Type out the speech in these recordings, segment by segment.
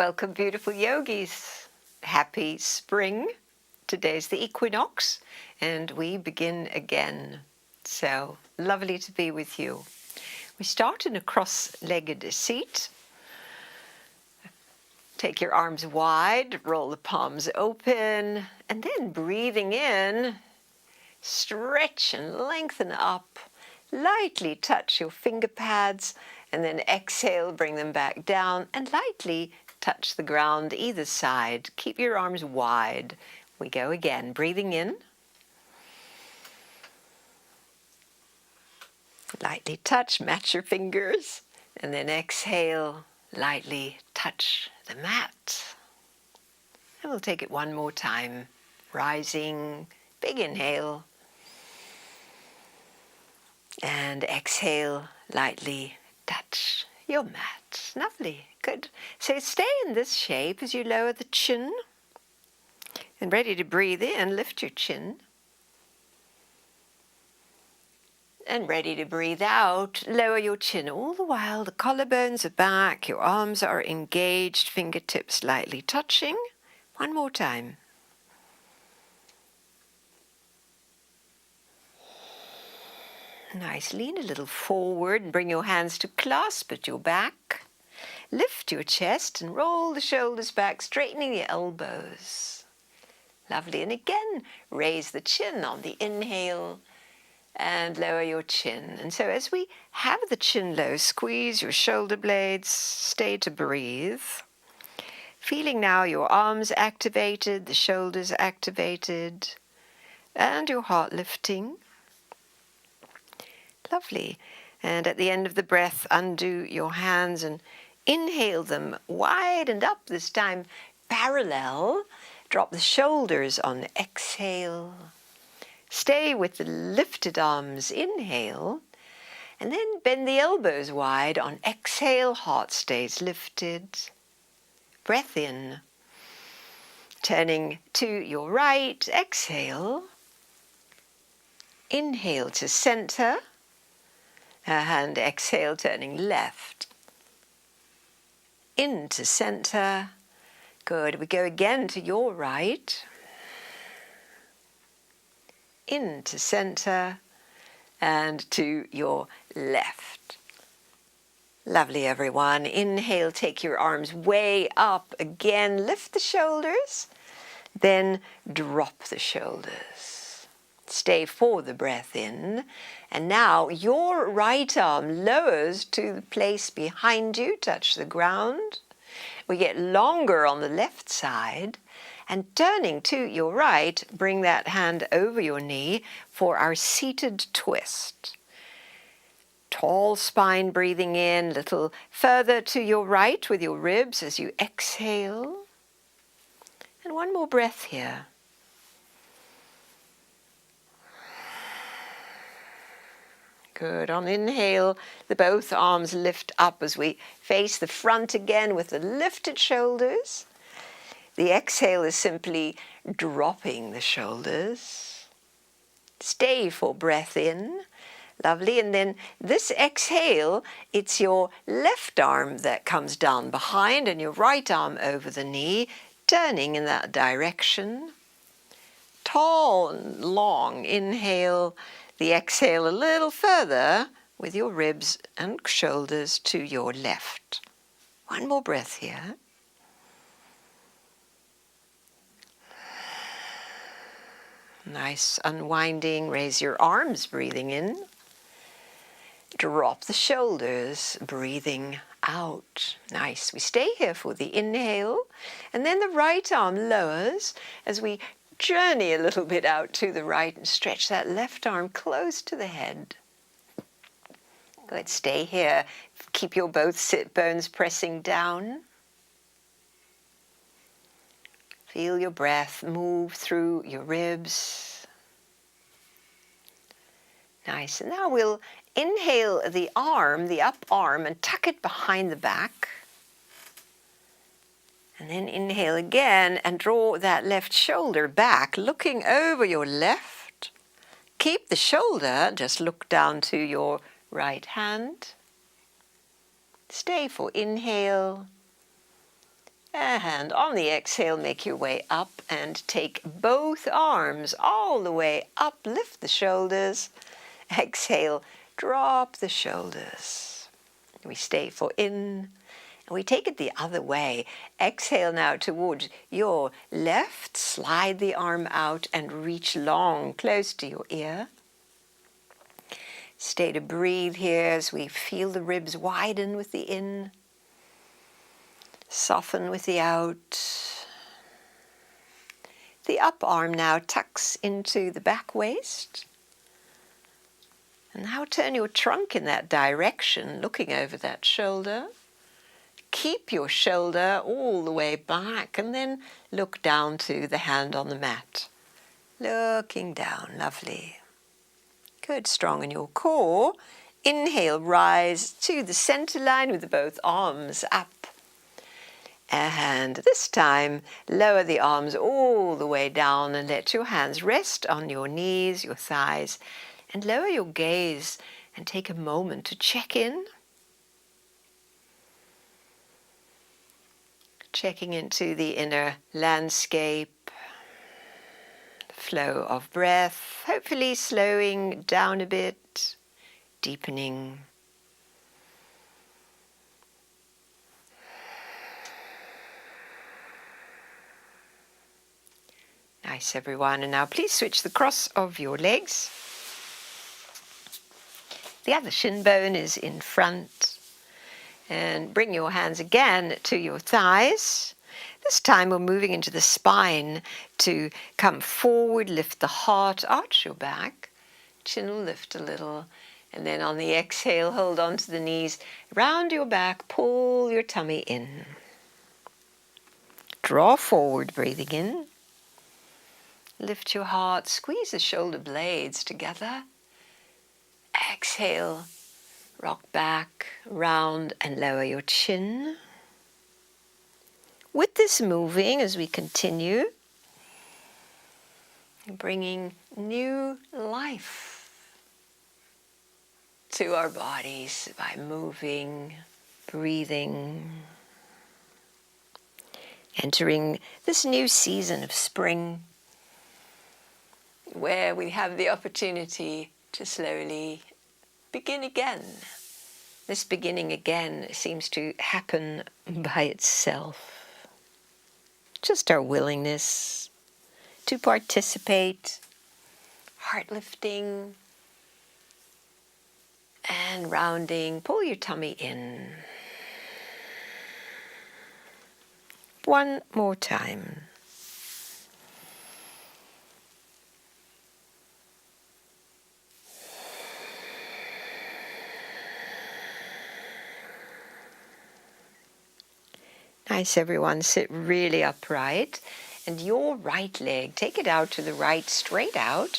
Welcome, beautiful yogis. Happy spring. Today's the equinox and we begin again. So lovely to be with you. We start in a cross-legged seat. Take your arms wide, roll the palms open, and then breathing in, stretch and lengthen up. Lightly touch your finger pads and then exhale, bring them back down and lightly touch the ground either side. Keep your arms wide. We go again, breathing in. Lightly touch, match your fingers, and then exhale, lightly touch the mat. And we'll take it one more time. Rising, big inhale. And exhale, lightly touch your mat. Lovely, good. So stay in this shape as you lower the chin. And ready to breathe in, lift your chin. And ready to breathe out, lower your chin. All the while the collarbones are back, your arms are engaged, fingertips lightly touching. One more time. Nice, lean a little forward and bring your hands to clasp at your back. Lift your chest and roll the shoulders back, straightening the elbows. Lovely, and again, raise the chin on the inhale and lower your chin. And so as we have the chin low, squeeze your shoulder blades, stay to breathe. Feeling now your arms activated, the shoulders activated, and your heart lifting. Lovely. And at the end of the breath, undo your hands and inhale them wide and up, this time parallel. Drop the shoulders on exhale. Stay with the lifted arms, inhale. And then bend the elbows wide on exhale, heart stays lifted. Breath in. Turning to your right, exhale. Inhale to center. And exhale, turning left. Into center. Good. We go again to your right. Into center. And to your left. Lovely, everyone. Inhale, take your arms way up again. Lift the shoulders. Then drop the shoulders. Stay for the breath in. And now your right arm lowers to the place behind you, touch the ground. We get longer on the left side. And turning to your right, bring that hand over your knee for our seated twist. Tall spine, breathing in, little further to your right with your ribs as you exhale. And one more breath here. Good. On inhale, the both arms lift up as we face the front again with the lifted shoulders. The exhale is simply dropping the shoulders. Stay for breath in. Lovely. And then this exhale, it's your left arm that comes down behind and your right arm over the knee, turning in that direction. Tall and long. Inhale. The exhale a little further with your ribs and shoulders to your left. One more breath here. Nice unwinding. Raise your arms, breathing in. Drop the shoulders, breathing out. Nice. We stay here for the inhale. And then the right arm lowers as we journey a little bit out to the right and stretch that left arm close to the head. Good. Stay here. Keep your both sit bones pressing down. Feel your breath move through your ribs. Nice. And now we'll inhale the arm, the up arm, and tuck it behind the back. And then inhale again and draw that left shoulder back, looking over your left. Keep the shoulder, just look down to your right hand. Stay for inhale And on the exhale, make your way up and take both arms all the way up. Lift the shoulders. Exhale, drop the shoulders. We stay for in. And we take it the other way. Exhale now towards your left. Slide the arm out and reach long, close to your ear. Stay to breathe here as we feel the ribs widen with the in. Soften with the out. The up arm now tucks into the back waist. And now turn your trunk in that direction, looking over that shoulder. Keep your shoulder all the way back and then look down to the hand on the mat. Looking down, lovely. Good, strong in your core. Inhale, rise to the center line with both arms up. And this time, lower the arms all the way down and let your hands rest on your knees, your thighs, and lower your gaze and take a moment to check in. Checking into the inner landscape, flow of breath, hopefully slowing down a bit, deepening. Nice, everyone. And now please switch the cross of your legs. The other shin bone is in front. And bring your hands again to your thighs. This time we're moving into the spine to come forward, lift the heart, arch your back. Chin will lift a little. And then on the exhale, hold on to the knees. Round your back, pull your tummy in. Draw forward, breathing in. Lift your heart, squeeze the shoulder blades together. Exhale, rock back, round and lower your chin. With this moving as we continue, bringing new life to our bodies by moving, breathing, entering this new season of spring where we have the opportunity to slowly begin again. This beginning again seems to happen by itself. Just our willingness to participate, heart lifting and rounding. Pull your tummy in. One more time. Nice, everyone. Sit really upright. And your right leg, take it out to the right, straight out.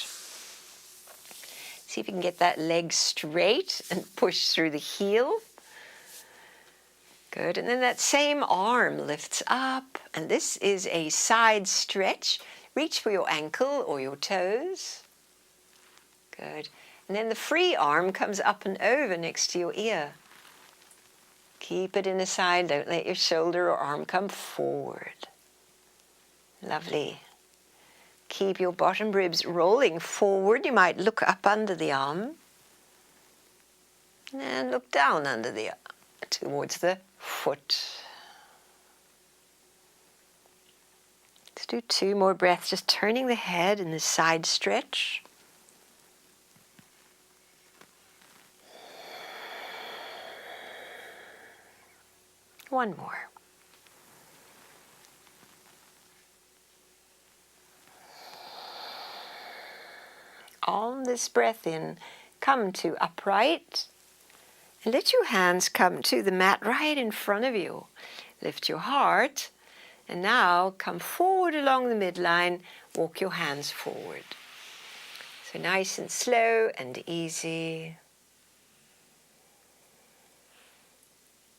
See if you can get that leg straight and push through the heel. Good. And then that same arm lifts up. And this is a side stretch. Reach for your ankle or your toes. Good. And then the free arm comes up and over next to your ear. Keep it in the side. Don't let your shoulder or arm come forward. Lovely. Keep your bottom ribs rolling forward. You might look up under the arm. And look down under the arm, towards the foot. Let's do 2 more breaths, just turning the head in the side stretch. One more. On this breath in, come to upright. And let your hands come to the mat right in front of you. Lift your heart. And now come forward along the midline. Walk your hands forward. So nice and slow and easy.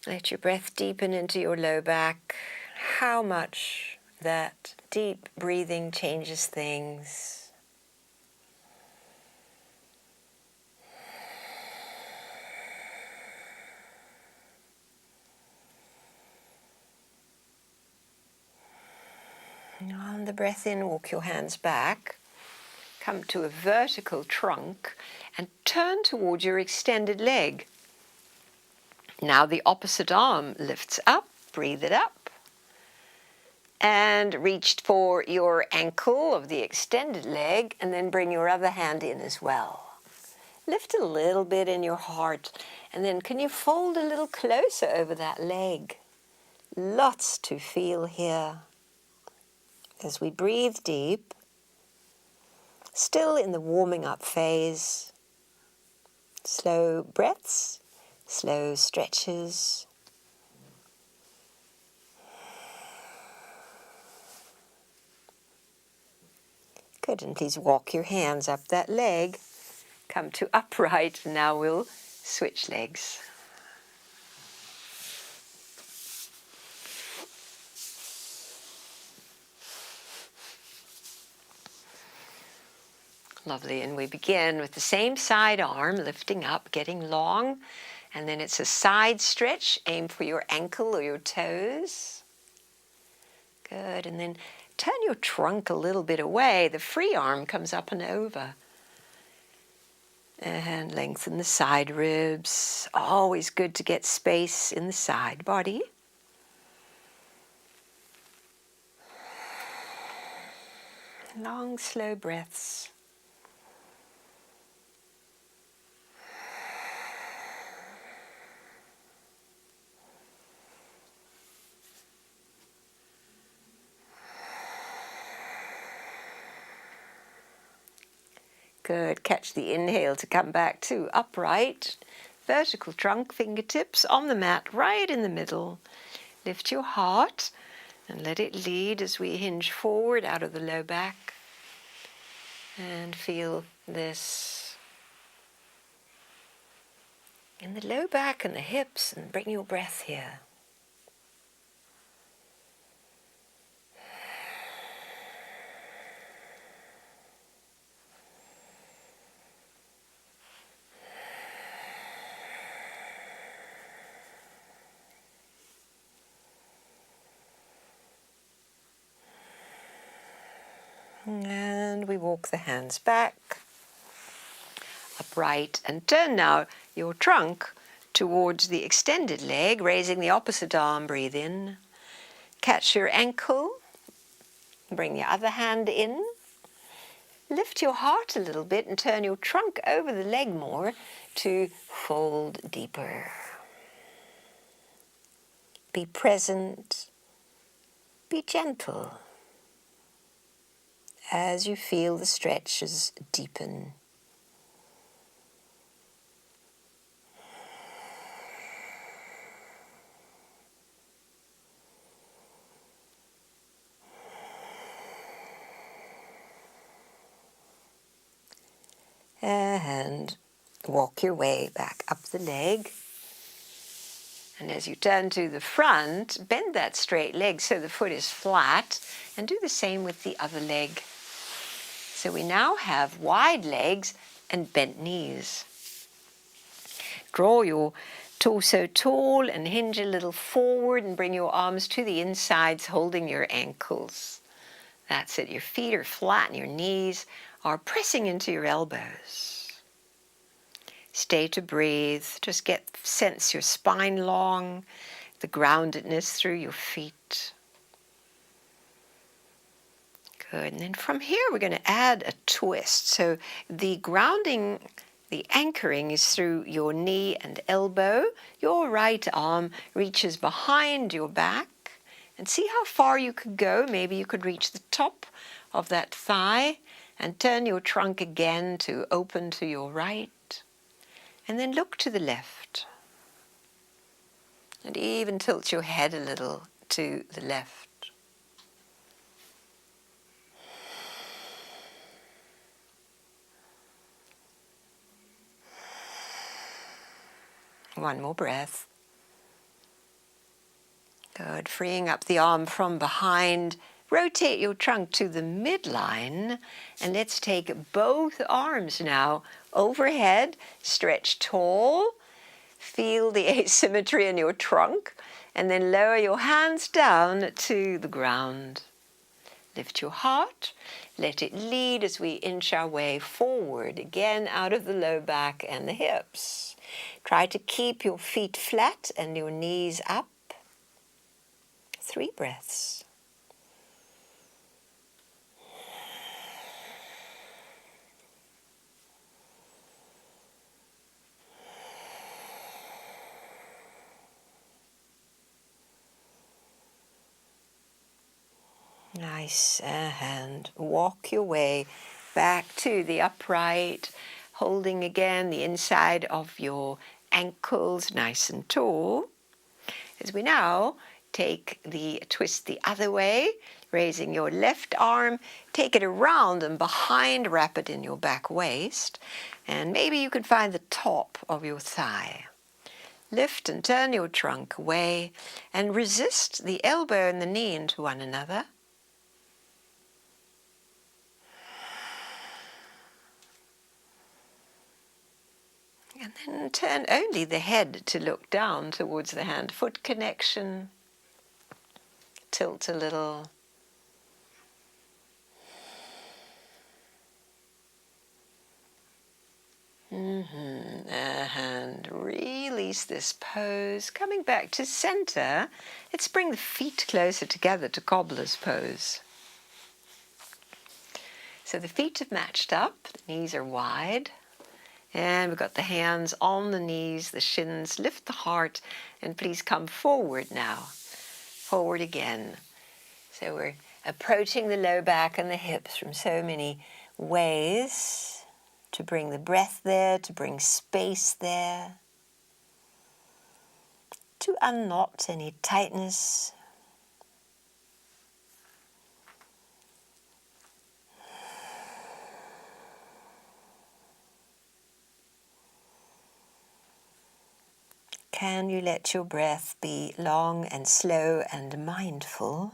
Let your breath deepen into your low back. How much that deep breathing changes things. On the breath in, walk your hands back. Come to a vertical trunk and turn towards your extended leg. Now the opposite arm lifts up, breathe it up. And reach for your ankle of the extended leg and then bring your other hand in as well. Lift a little bit in your heart and then can you fold a little closer over that leg? Lots to feel here. As we breathe deep, still in the warming up phase, slow breaths, slow stretches. Good, and please walk your hands up that leg. Come to upright, and now we'll switch legs. Lovely, and we begin with the same side arm lifting up, getting long, and then it's a side stretch. Aim for your ankle or your toes. Good, and then turn your trunk a little bit away. The free arm comes up and over. And lengthen the side ribs. Always good to get space in the side body. Long, slow breaths. Good. Catch the inhale to come back to upright. Vertical trunk, fingertips on the mat, right in the middle. Lift your heart and let it lead as we hinge forward out of the low back. And feel this in the low back and the hips, and bring your breath here. And we walk the hands back, upright, and turn now your trunk towards the extended leg, raising the opposite arm, breathe in. Catch your ankle, bring your other hand in. Lift your heart a little bit and turn your trunk over the leg more to fold deeper. Be present, be gentle as you feel the stretches deepen. And walk your way back up the leg. And as you turn to the front, bend that straight leg so the foot is flat, and do the same with the other leg. So we now have wide legs and bent knees. Draw your torso tall and hinge a little forward and bring your arms to the insides, holding your ankles. That's it. Your feet are flat and your knees are pressing into your elbows. Stay to breathe. Just sense your spine long, the groundedness through your feet. Good. And then from here we're going to add a twist. So the grounding, the anchoring is through your knee and elbow. Your right arm reaches behind your back. And see how far you could go. Maybe you could reach the top of that thigh and turn your trunk again to open to your right. And then look to the left. And even tilt your head a little to the left. One more breath. Good. Freeing up the arm from behind. Rotate your trunk to the midline. And let's take both arms now overhead. Stretch tall. Feel the asymmetry in your trunk. And then lower your hands down to the ground. Lift your heart. Let it lead as we inch our way forward, again out of the low back and the hips. Try to keep your feet flat and your knees up. 3 breaths. Nice, and walk your way back to the upright, holding again the inside of your ankles nice and tall. As we now take the twist the other way, raising your left arm, take it around and behind, wrap it in your back waist, and maybe you can find the top of your thigh. Lift and turn your trunk away and resist the elbow and the knee into one another. And then turn only the head to look down towards the hand-foot connection. Tilt a little. And release this pose. Coming back to center, let's bring the feet closer together to cobbler's pose. So the feet have matched up, the knees are wide. And we've got the hands on the knees, the shins, lift the heart, and please come forward now. Forward again. So we're approaching the low back and the hips from so many ways to bring the breath there, to bring space there, to unknot any tightness. Can you let your breath be long and slow and mindful?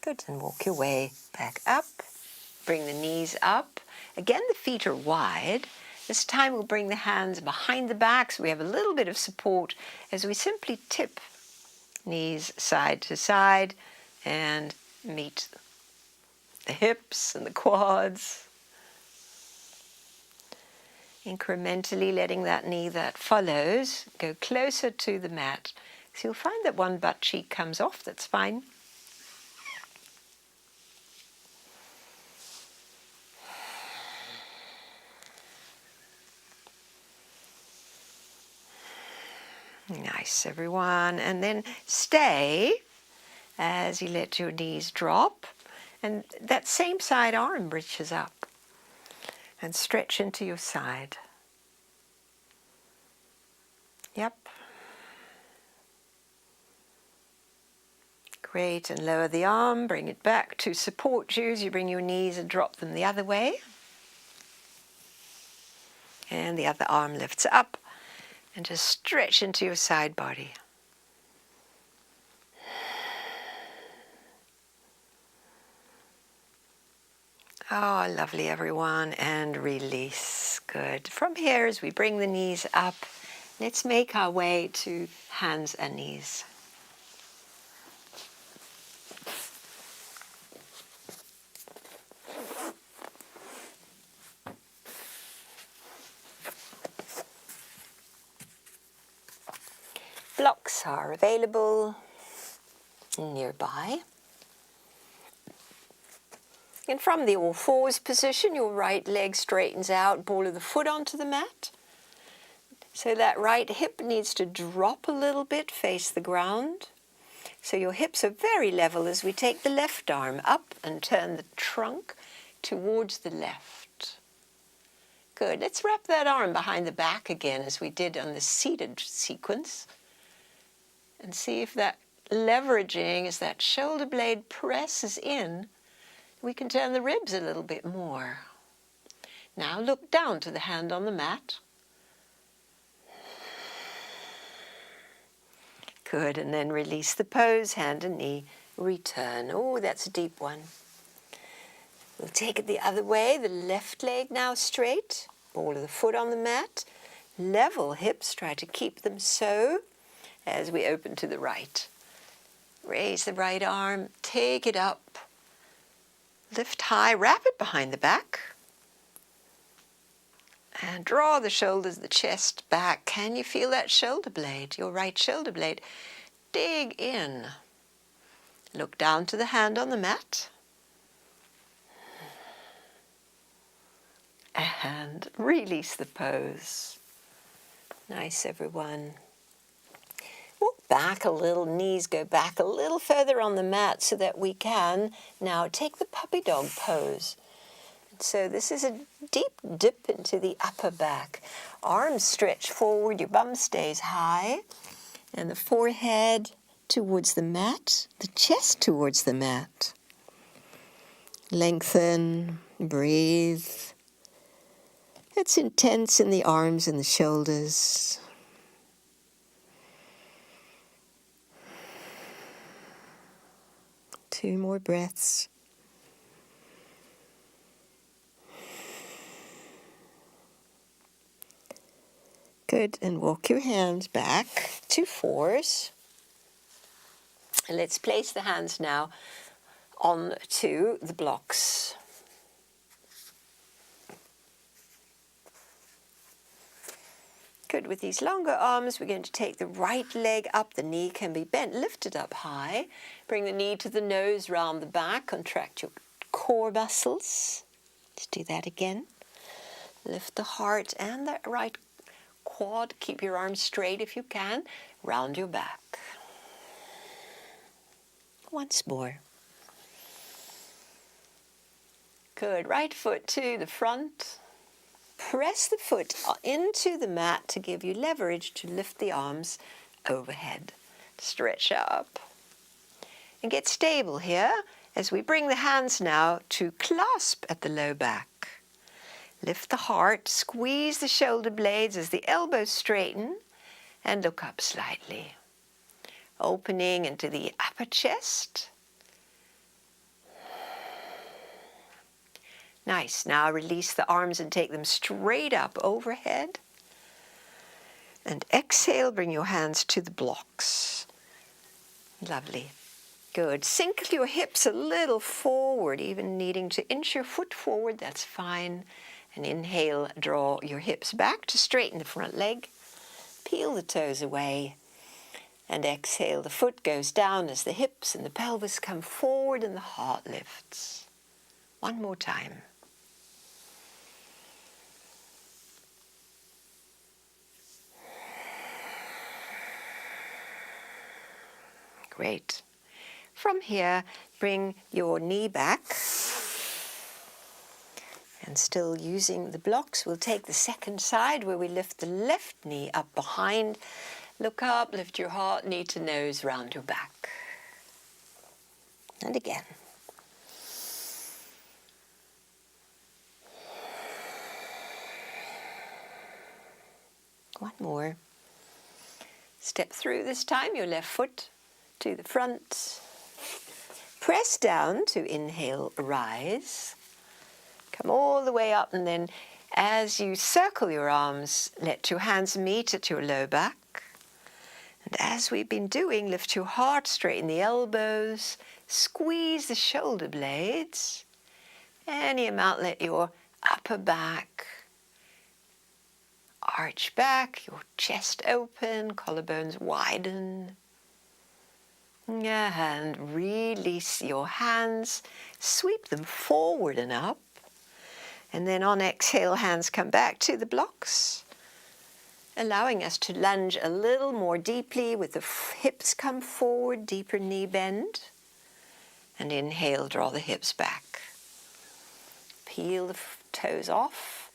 Good, and walk your way back up. Bring the knees up. Again, the feet are wide. This time we'll bring the hands behind the back so we have a little bit of support as we simply tip knees side to side and meet the hips and the quads. Incrementally letting that knee that follows go closer to the mat. So you'll find that one butt cheek comes off, that's fine. Nice, everyone. And then stay as you let your knees drop. And that same side arm reaches up. And stretch into your side. Yep. Great, and lower the arm, bring it back to support you as you bring your knees and drop them the other way. And the other arm lifts up. And just stretch into your side body. Oh, lovely, everyone. And release. Good. From here, as we bring the knees up, let's make our way to hands and knees. Blocks are available nearby. And from the all fours position, your right leg straightens out, ball of the foot onto the mat. So that right hip needs to drop a little bit, face the ground. So your hips are very level as we take the left arm up and turn the trunk towards the left. Good. Let's wrap that arm behind the back again as we did on the seated sequence. And see if that leveraging, as that shoulder blade presses in, we can turn the ribs a little bit more. Now look down to the hand on the mat. Good, and then release the pose, hand and knee, return. Oh, that's a deep one. We'll take it the other way, the left leg now straight, ball of the foot on the mat. Level hips, try to keep them so as we open to the right. Raise the right arm, take it up, lift high, wrap it behind the back. And draw the shoulders, the chest back. Can you feel that shoulder blade, your right shoulder blade? Dig in. Look down to the hand on the mat. And release the pose. Nice, everyone. Walk back a little, knees go back a little further on the mat so that we can now take the puppy dog pose. So this is a deep dip into the upper back. Arms stretch forward, your bum stays high, and the forehead towards the mat, the chest towards the mat. Lengthen, breathe. It's intense in the arms and the shoulders. Two more breaths. Good, and walk your hands back to fours. And let's place the hands now onto the blocks. Good, with these longer arms, we're going to take the right leg up. The knee can be bent, lifted up high. Bring the knee to the nose, round the back, contract your core muscles. Let's do that again. Lift the heart and the right quad. Keep your arms straight if you can. Round your back. Once more. Good, right foot to the front. Press the foot into the mat to give you leverage to lift the arms overhead. Stretch up. And get stable here as we bring the hands now to clasp at the low back. Lift the heart, squeeze the shoulder blades as the elbows straighten, and look up slightly. Opening into the upper chest. Nice. Now release the arms and take them straight up overhead. And exhale, bring your hands to the blocks. Lovely. Good. Sink your hips a little forward, even needing to inch your foot forward, that's fine. And inhale, draw your hips back to straighten the front leg. Peel the toes away. And exhale, the foot goes down as the hips and the pelvis come forward and the heart lifts. One more time. Great. From here, bring your knee back. And still using the blocks, we'll take the second side where we lift the left knee up behind. Look up, lift your heart, knee to nose, round your back. And again. One more. Step through this time, your left foot to the front. Press down to inhale, rise. Come all the way up, and then as you circle your arms, let your hands meet at your low back. And as we've been doing, lift your heart, straighten the elbows, squeeze the shoulder blades. Any amount, let your upper back arch back, your chest open, collarbones widen. And release your hands, sweep them forward and up. And then on exhale, hands come back to the blocks, allowing us to lunge a little more deeply with the hips come forward, deeper knee bend. And inhale, draw the hips back. Peel the toes off.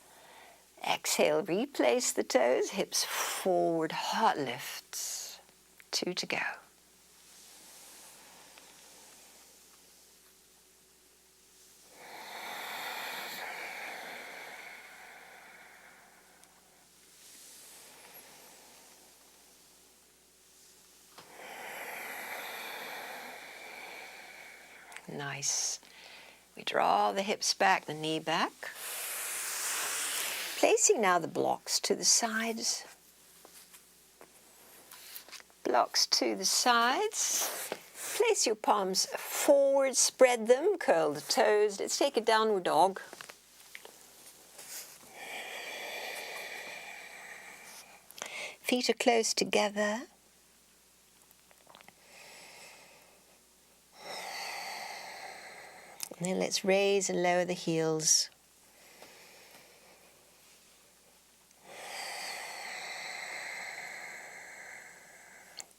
Exhale, replace the toes, hips forward, heart lifts. 2 to go. Nice. We draw the hips back, the knee back. Placing now the blocks to the sides. Blocks to the sides. Place your palms forward, spread them, curl the toes. Let's take a downward dog. Feet are close together. And then let's raise and lower the heels.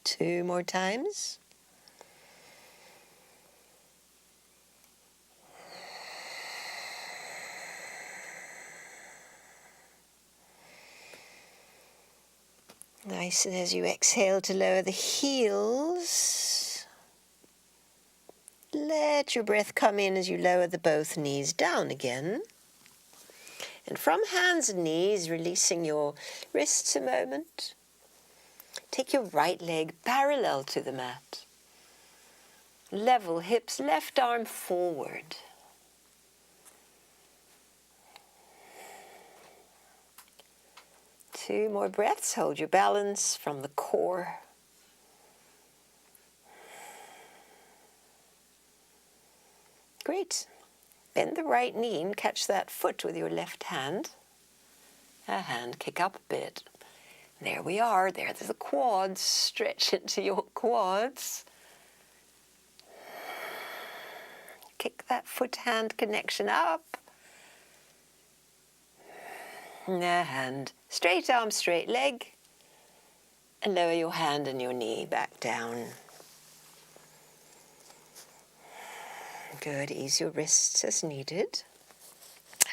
Two more times. Nice, and as you exhale to lower the heels, let your breath come in as you lower the both knees down again. And from hands and knees, releasing your wrists a moment. Take your right leg parallel to the mat. Level hips, left arm forward. Two more breaths. Hold your balance from the core. Great. Bend the right knee and catch that foot with your left hand. A hand kick up a bit. There we are. There's the quads. Stretch into your quads. Kick that foot-hand connection up. And straight arm, straight leg. And lower your hand and your knee back down. Good. Ease your wrists as needed.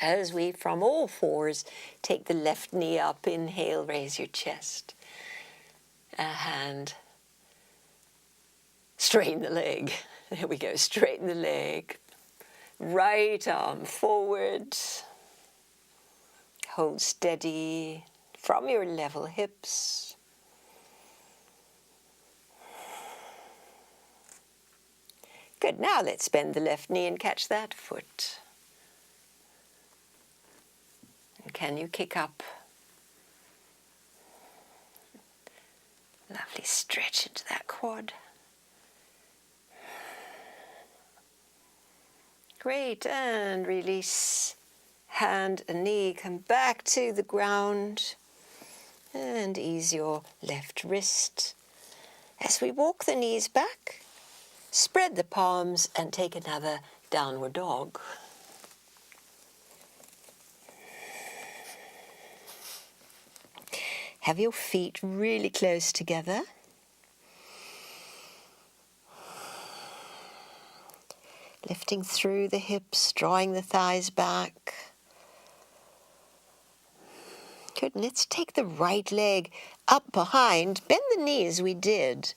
As we, from all fours, take the left knee up. Inhale, raise your chest. A hand. Straighten the leg. There we go. Straighten the leg. Right arm forward. Hold steady from your level hips. Good. Now let's bend the left knee and catch that foot. And can you kick up? Lovely stretch into that quad. Great. And release. Hand and knee come back to the ground. And ease your left wrist. As we walk the knees back, spread the palms and take another downward dog. Have your feet really close together. Lifting through the hips, drawing the thighs back. Good. Let's take the right leg up behind. Bend the knee as we did.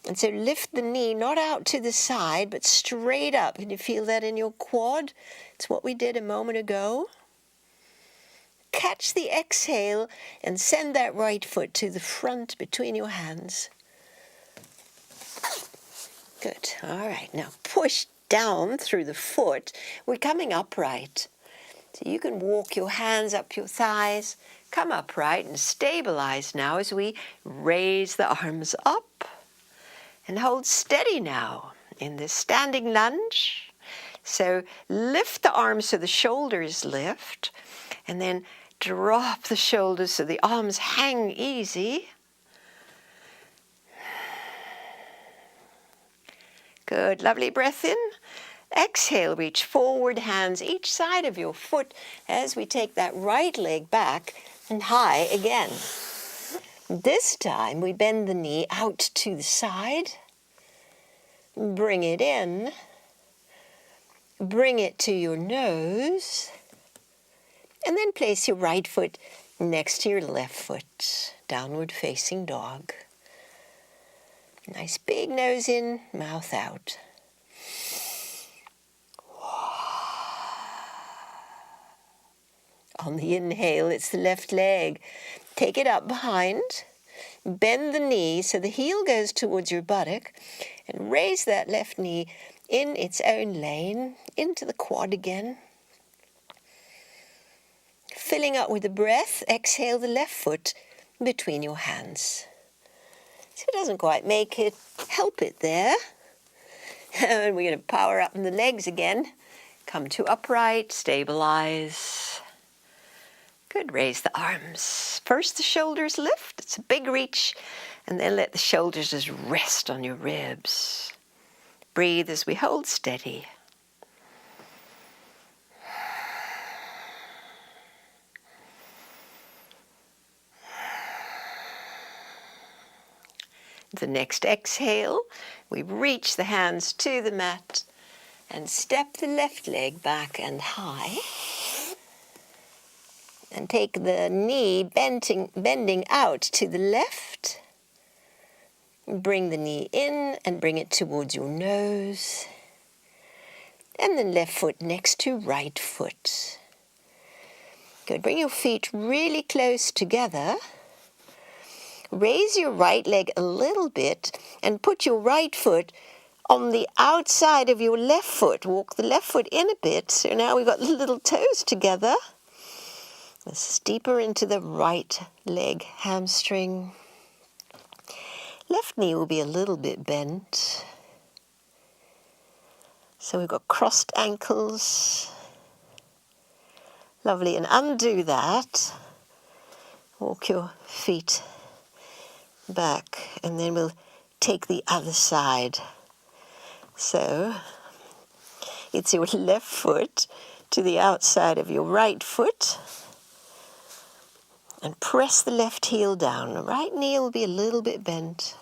And so lift the knee not out to the side, but straight up. Can you feel that in your quad? It's what we did a moment ago. Catch the exhale and send that right foot to the front between your hands. Good. All right. Now push down through the foot. We're coming upright. So you can walk your hands up your thighs, come upright and stabilize now as we raise the arms up. And hold steady now in this standing lunge. So lift the arms so the shoulders lift. And then drop the shoulders so the arms hang easy. Good. Lovely breath in. Exhale, reach forward, hands each side of your foot as we take that right leg back and high again. This time we bend the knee out to the side. Bring it in. Bring it to your nose. And then place your right foot next to your left foot. Downward facing dog. Nice big nose in, mouth out. On the inhale, it's the left leg. Take it up behind. Bend the knee so the heel goes towards your buttock. And raise that left knee in its own lane, into the quad again. Filling up with the breath, exhale the left foot between your hands. So it doesn't quite make it, help it there. And we're going to power up in the legs again. Come to upright, stabilize. Good, raise the arms. First the shoulders lift, it's a big reach, and then let the shoulders just rest on your ribs. Breathe as we hold steady. The next exhale, we reach the hands to the mat and step the left leg back and high. And take the knee bending out to the left. Bring the knee in and bring it towards your nose. And then left foot next to right foot. Good. Bring your feet really close together. Raise your right leg a little bit and put your right foot on the outside of your left foot. Walk the left foot in a bit. So now we've got the little toes together. Let's deeper into the right leg hamstring. Left knee will be a little bit bent. So we've got crossed ankles. Lovely. And undo that. Walk your feet back, and then we'll take the other side. So it's your left foot to the outside of your right foot, and press the left heel down. The right knee will be a little bit bent.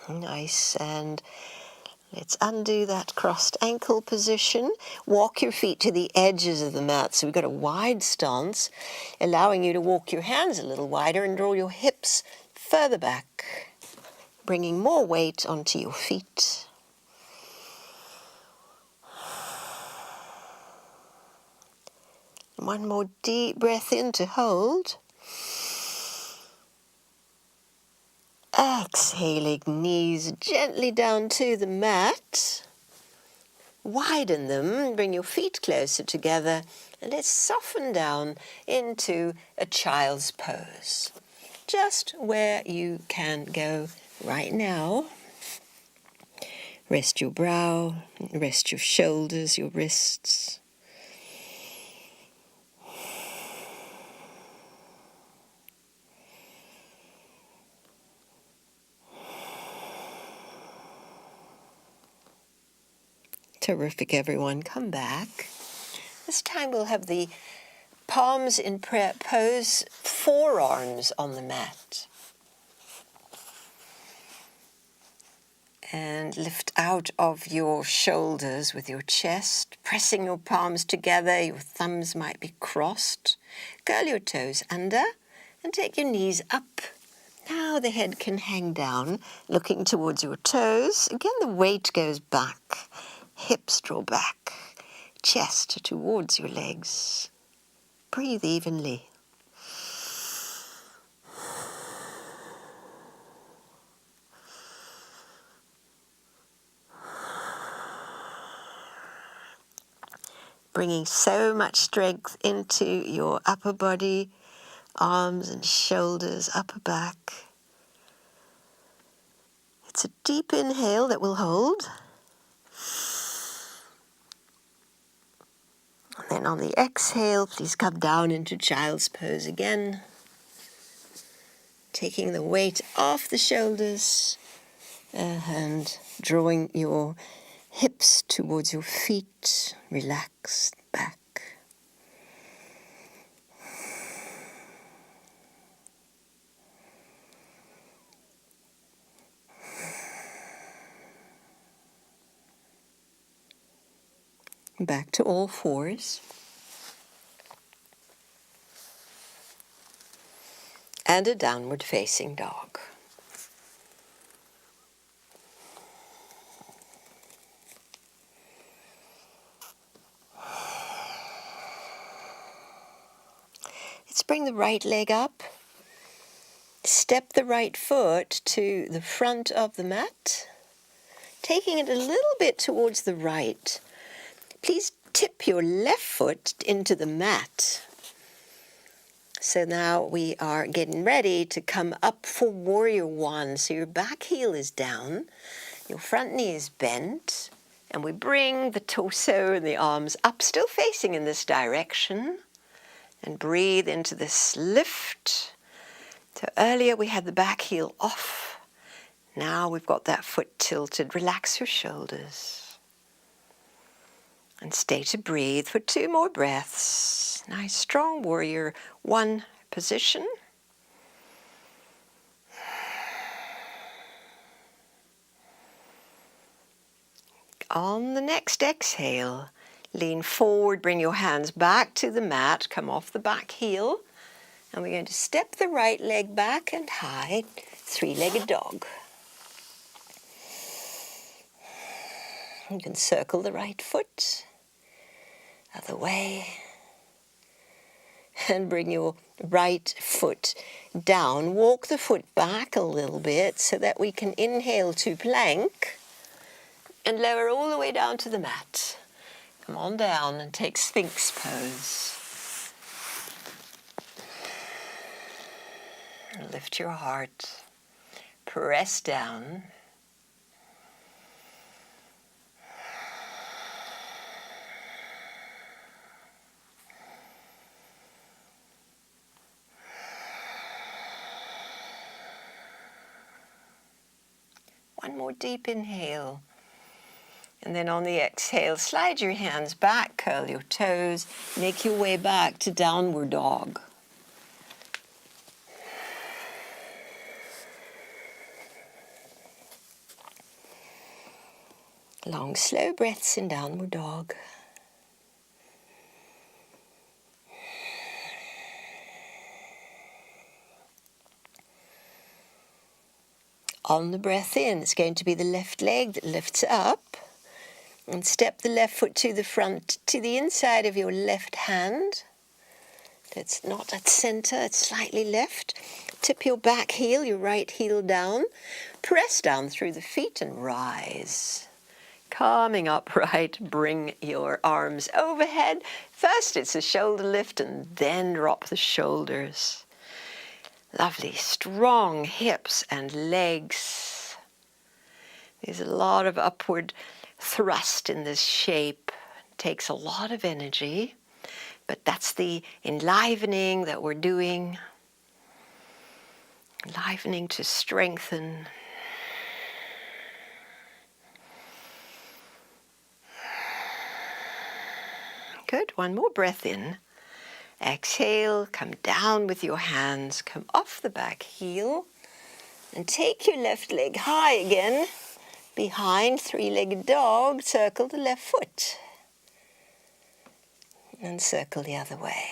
Nice, and let's undo that crossed ankle position. Walk your feet to the edges of the mat. So we've got a wide stance, allowing you to walk your hands a little wider and draw your hips further back, bringing more weight onto your feet. One more deep breath in to hold. Exhaling, knees gently down to the mat. Widen them, bring your feet closer together, and let's soften down into a child's pose. Just where you can go right now. Rest your brow, rest your shoulders, your wrists. Terrific, everyone. Come back. This time we'll have the palms in prayer pose, forearms on the mat. And lift out of your shoulders with your chest, pressing your palms together. Your thumbs might be crossed. Curl your toes under and take your knees up. Now the head can hang down, looking towards your toes. Again, the weight goes back. Hips draw back, chest towards your legs. Breathe evenly. Bringing so much strength into your upper body, arms and shoulders, upper back. It's a deep inhale that we'll hold. And then on the exhale, please come down into child's pose again. Taking the weight off the shoulders and drawing your hips towards your feet, relaxed back. Back to all fours. And a downward facing dog. Let's bring the right leg up. step the right foot to the front of the mat, taking it a little bit towards the right. Please tip your left foot into the mat. So now we are getting ready to come up for warrior one. So your back heel is down, your front knee is bent, and we bring the torso and the arms up, still facing in this direction, and breathe into this lift. So earlier we had the back heel off. Now we've got that foot tilted. Relax your shoulders. And stay to breathe for 2 more breaths. Nice strong warrior one position. On the next exhale, lean forward, bring your hands back to the mat, come off the back heel, and we're going to step the right leg back and high, 3-legged dog. You can circle the right foot, other way, and bring your right foot down. Walk the foot back a little bit so that we can inhale to plank and lower all the way down to the mat. Come on down and take Sphinx pose. And lift your heart. Press down. One more deep inhale. And then on the exhale, slide your hands back, curl your toes, make your way back to downward dog. Long, slow breaths in downward dog. On the breath in, it's going to be the left leg that lifts up. And step the left foot to the front, to the inside of your left hand. It's not at center, it's slightly left. Tip your back heel, your right heel down. Press down through the feet and rise. Coming upright, bring your arms overhead. First it's a shoulder lift and then drop the shoulders. Lovely, strong hips and legs. There's a lot of upward thrust in this shape. It takes a lot of energy, but that's the enlivening that we're doing. Enlivening to strengthen. Good, one more breath in. Exhale, come down with your hands, come off the back heel, and take your left leg high again. Behind, 3-legged dog, circle the left foot. And circle the other way.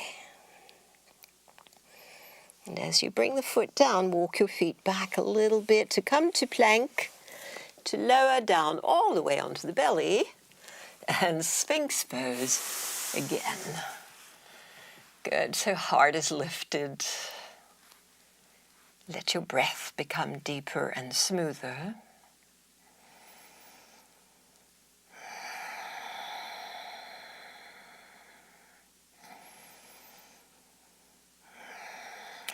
And as you bring the foot down, walk your feet back a little bit to come to plank, to lower down all the way onto the belly, and Sphinx pose again. Good, so heart is lifted. Let your breath become deeper and smoother.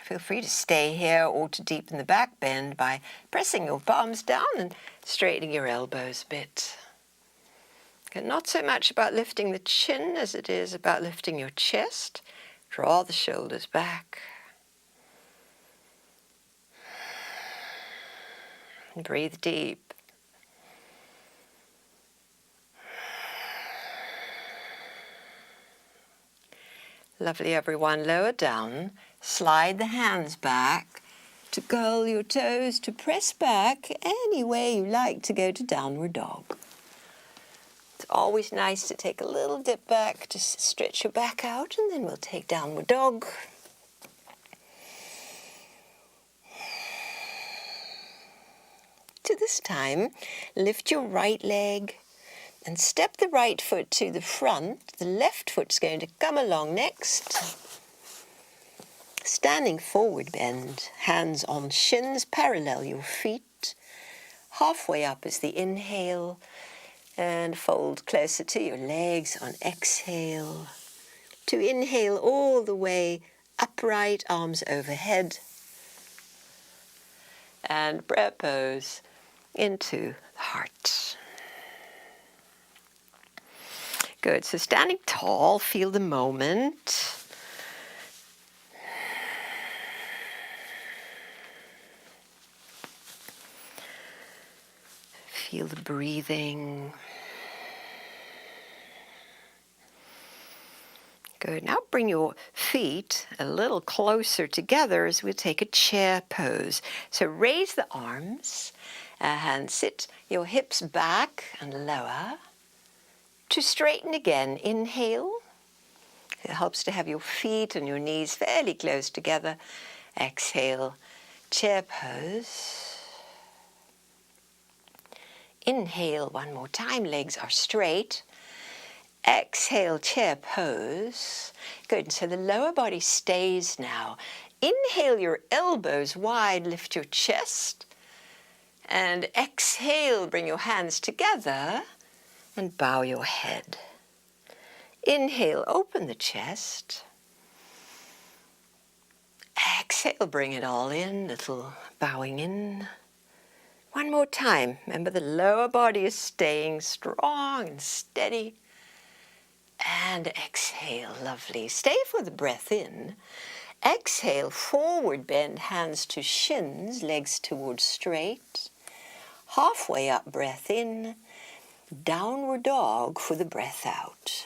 Feel free to stay here or to deepen the back bend by pressing your palms down and straightening your elbows a bit. Okay, not so much about lifting the chin as it is about lifting your chest. Draw the shoulders back. And breathe deep. Lovely, everyone. Lower down. Slide the hands back to curl your toes, to press back any way you like to go to downward dog. It's always nice to take a little dip back, just stretch your back out, and then we'll take downward dog. To this time, lift your right leg and step the right foot to the front. The left foot's going to come along next. Standing forward bend, hands on shins, parallel your feet. Halfway up is the inhale, and fold closer to your legs on exhale. To inhale all the way upright, arms overhead. And breath pose into the heart. Good, so standing tall, feel the moment. Feel the breathing. Good. Now bring your feet a little closer together as we take a chair pose. So raise the arms and sit your hips back and lower. To straighten again, inhale. It helps to have your feet and your knees fairly close together. Exhale, chair pose. Inhale one more time, legs are straight. Exhale, chair pose. Good, so the lower body stays now. Inhale your elbows wide, lift your chest. And exhale, bring your hands together and bow your head. Inhale, open the chest. Exhale, bring it all in, little bowing in. One more time. Remember, the lower body is staying strong and steady. And exhale, lovely. Stay for the breath in. Exhale, forward bend, hands to shins, legs towards straight. Halfway up, breath in. Downward dog for the breath out.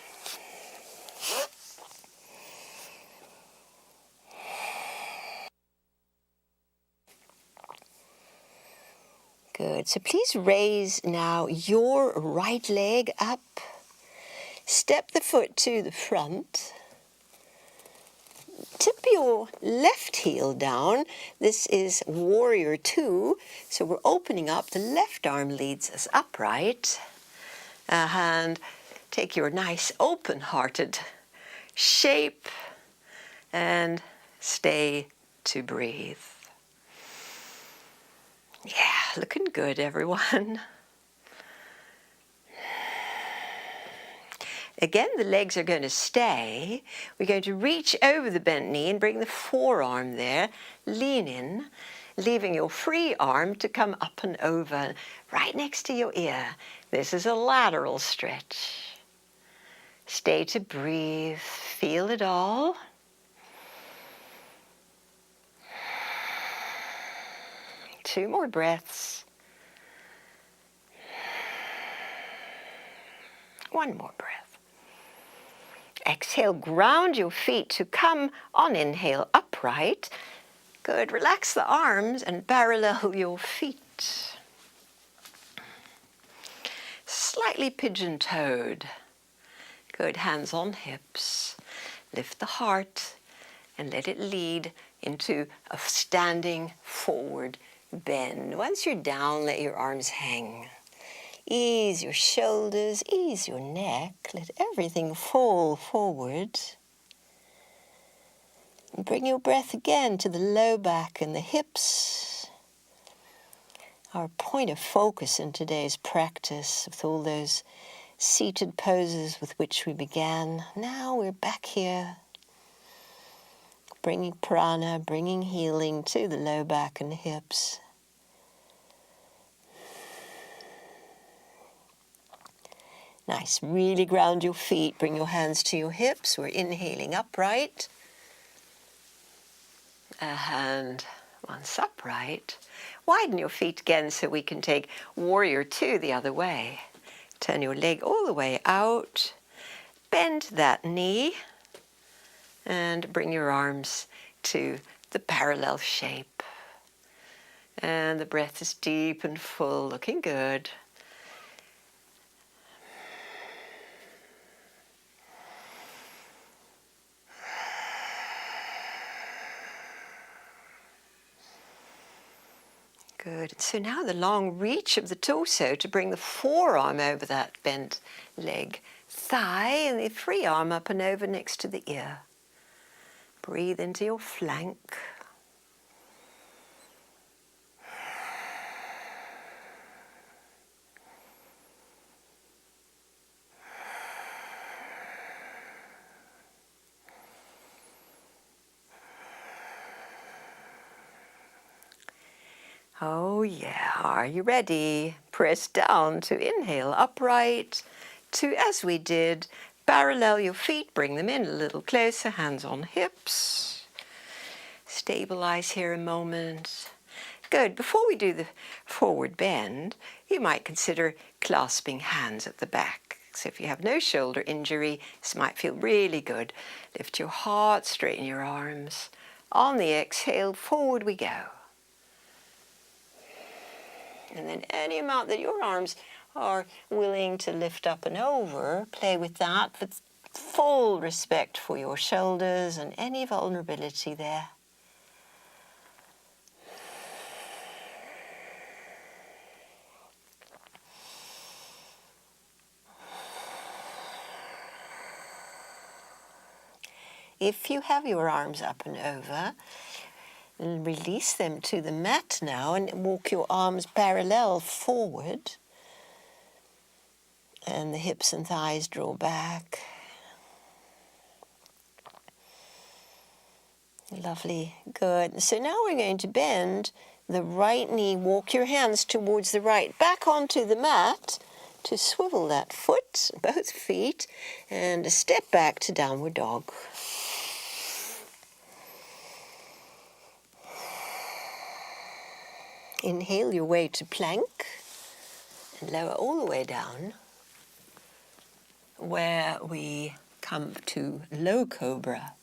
Good. So please raise now your right leg up. Step the foot to the front. Tip your left heel down. This is warrior two. So we're opening up. The left arm leads us upright. And take your nice open-hearted shape and stay to breathe. Yeah, looking good, everyone. Again, the legs are going to stay. We're going to reach over the bent knee and bring the forearm there. Lean in, leaving your free arm to come up and over, right next to your ear. This is a lateral stretch. Stay to breathe. Feel it all. Two more breaths. One more breath. Exhale, ground your feet to come on inhale upright. Good, relax the arms and parallel your feet. Slightly pigeon-toed. Good, hands on hips. Lift the heart and let it lead into a standing forward bend. Once you're down, let your arms hang. Ease your shoulders, ease your neck. Let everything fall forward. And bring your breath again to the low back and the hips. Our point of focus in today's practice with all those seated poses with which we began. Now we're back here, bringing prana, bringing healing to the low back and hips. Nice, really ground your feet, bring your hands to your hips. We're inhaling upright. And once upright, widen your feet again so we can take warrior two the other way. Turn your leg all the way out, bend that knee, and bring your arms to the parallel shape. And the breath is deep and full, looking good. Good. So now the long reach of the torso to bring the forearm over that bent leg, thigh, and the free arm up and over next to the ear. Breathe into your flank. Oh yeah, are you ready? Press down to inhale upright, to, as we did, parallel your feet, bring them in a little closer, hands on hips. Stabilize here a moment. Good. Before we do the forward bend, you might consider clasping hands at the back. So if you have no shoulder injury, this might feel really good. Lift your heart, straighten your arms. On the exhale, forward we go. And then any amount that your arms are willing to lift up and over, play with that with full respect for your shoulders and any vulnerability there. If you have your arms up and over, release them to the mat now and walk your arms parallel forward. And the hips and thighs draw back. Lovely, good. So now we're going to bend the right knee, walk your hands towards the right, back onto the mat to swivel that foot, both feet, and a step back to downward dog. Inhale your way to plank and lower all the way down, where we come to low cobra.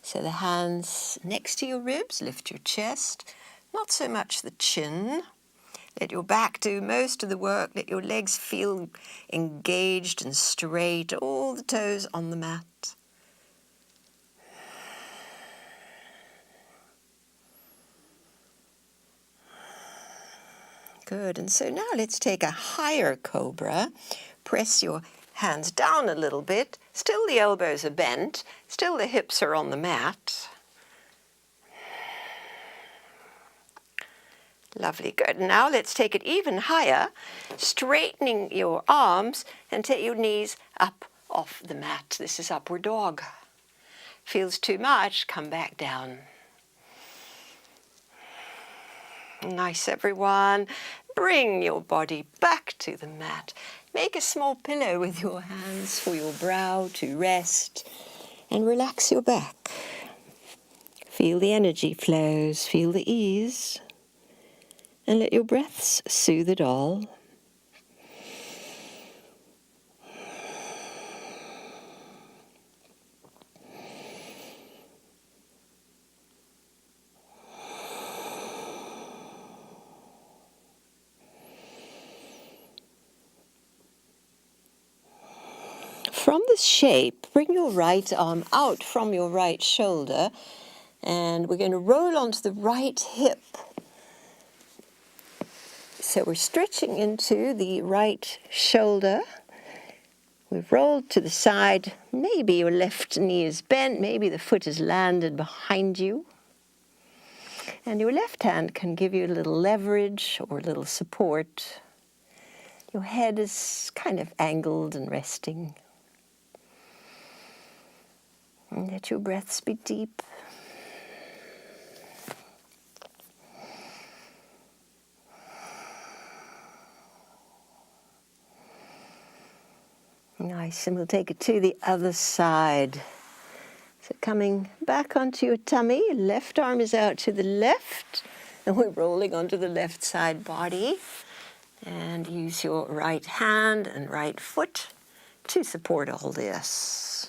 So the hands next to your ribs, lift your chest, not so much the chin. Let your back do most of the work. Let your legs feel engaged and straight, all the toes on the mat. Good, and so now let's take a higher cobra. Press your hands down a little bit. Still the elbows are bent. Still the hips are on the mat. Lovely, good. Now let's take it even higher, straightening your arms and take your knees up off the mat. This is upward dog. Feels too much, come back down. Nice, everyone. Bring your body back to the mat. Make a small pillow with your hands for your brow to rest and relax your back. Feel the energy flows, feel the ease, and let your breaths soothe it all. From this shape, bring your right arm out from your right shoulder, and we're going to roll onto the right hip. So we're stretching into the right shoulder. We've rolled to the side. Maybe your left knee is bent, maybe the foot has landed behind you. And your left hand can give you a little leverage or a little support. Your head is kind of angled and resting. And let your breaths be deep. Nice, and we'll take it to the other side. So coming back onto your tummy, left arm is out to the left, and we're rolling onto the left side body. And use your right hand and right foot to support all this.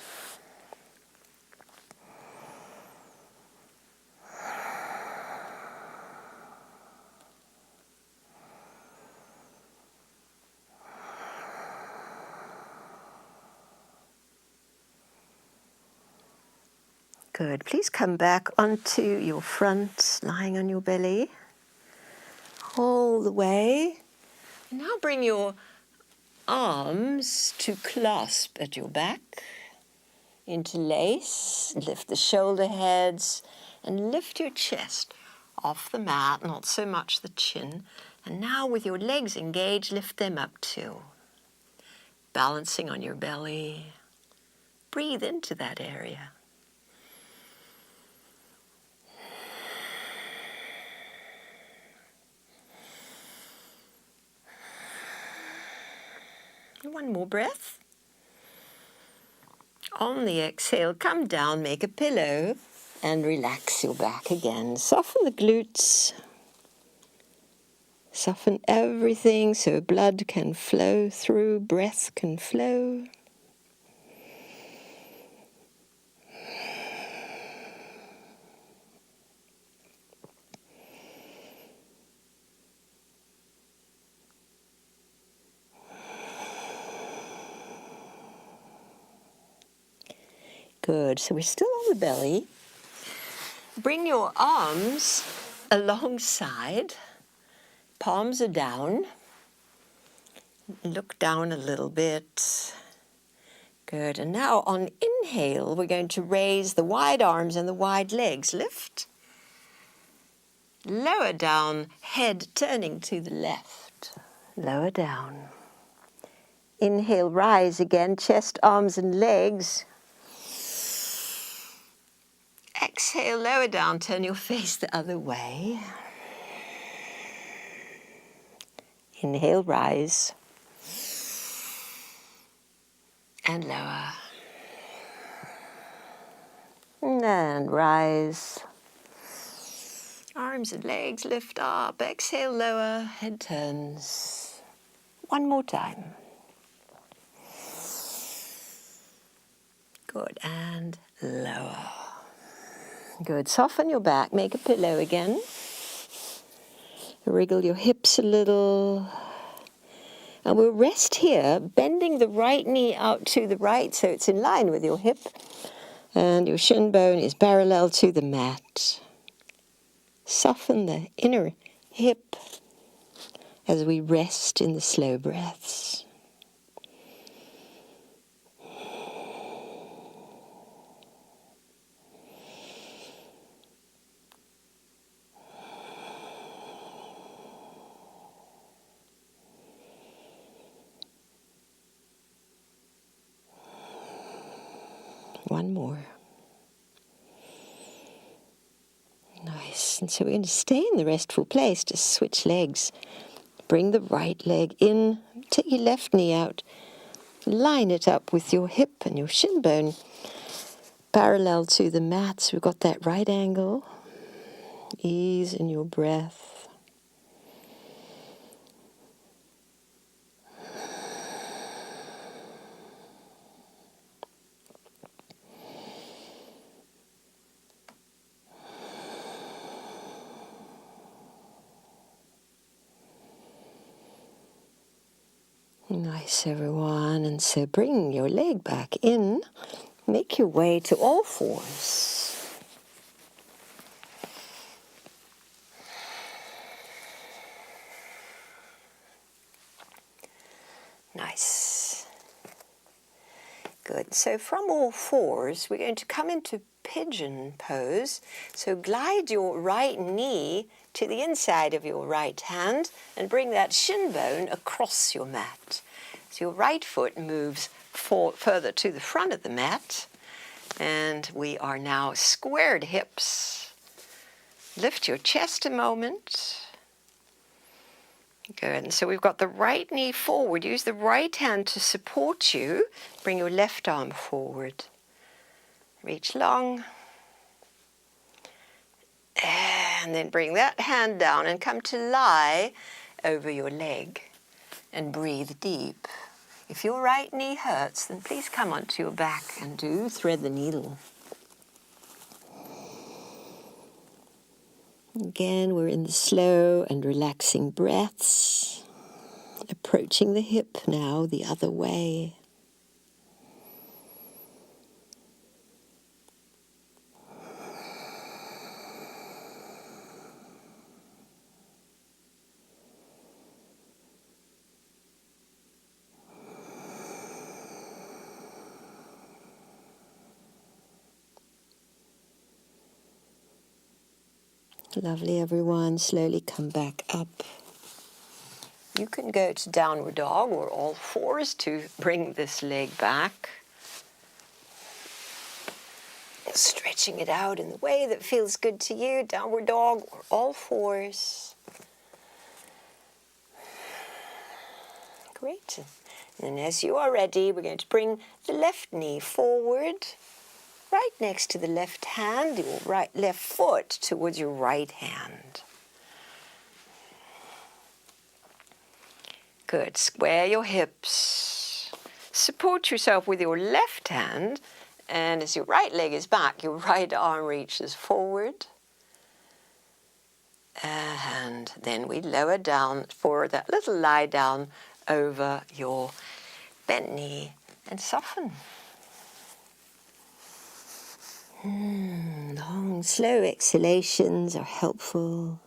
Good. Please come back onto your front, lying on your belly, all the way. And now bring your arms to clasp at your back. interlace, lift the shoulder heads, and lift your chest off the mat, not so much the chin. And now with your legs engaged, lift them up too. Balancing on your belly. Breathe into that area. One more breath. On the exhale, come down, make a pillow, and relax your back again. Soften the glutes. Soften everything so blood can flow through, breath can flow. Good, so we're still on the belly. Bring your arms alongside, palms are down. Look down a little bit. Good, and now on inhale, we're going to raise the wide arms and the wide legs. Lift. Lower down, head turning to the left. Lower down. Inhale, rise again, chest, arms and legs. Exhale, lower down, turn your face the other way. Inhale, rise. And lower. And rise. Arms and legs lift up. Exhale, lower, head turns. One more time. Good, and lower. Good, soften your back, make a pillow again. Wriggle your hips a little. And we'll rest here, bending the right knee out to the right so it's in line with your hip. And your shin bone is parallel to the mat. Soften the inner hip as we rest in the slow breaths. One more. Nice. And so we're going to stay in the restful place. Just switch legs. Bring the right leg in. Take your left knee out. Line it up with your hip and your shin bone parallel to the mat. So we've got that right angle. Ease in your breath. Nice, everyone. And so bring your leg back in. Make your way to all fours. Nice. Good. So from all fours, we're going to come into pigeon pose. So glide your right knee to the inside of your right hand and bring that shin bone across your mat. So your right foot moves further to the front of the mat. And we are now squared hips. Lift your chest a moment. Good. And so we've got the right knee forward. Use the right hand to support you. Bring your left arm forward. Reach long. And then bring that hand down and come to lie over your leg. And breathe deep. If your right knee hurts, then please come onto your back and do thread the needle. Again, we're in the slow and relaxing breaths. Approaching the hip now, the other way. Lovely, everyone. Slowly come back up. You can go to downward dog or all fours to bring this leg back. Stretching it out in the way that feels good to you. Downward dog or all fours. Great. And as you are ready, we're going to bring the left knee forward, right next to the left hand, your left foot towards your right hand. Good. Square your hips. Support yourself with your left hand, and as your right leg is back, your right arm reaches forward. And then we lower down for that little lie down over your bent knee and soften. Long, slow exhalations are helpful.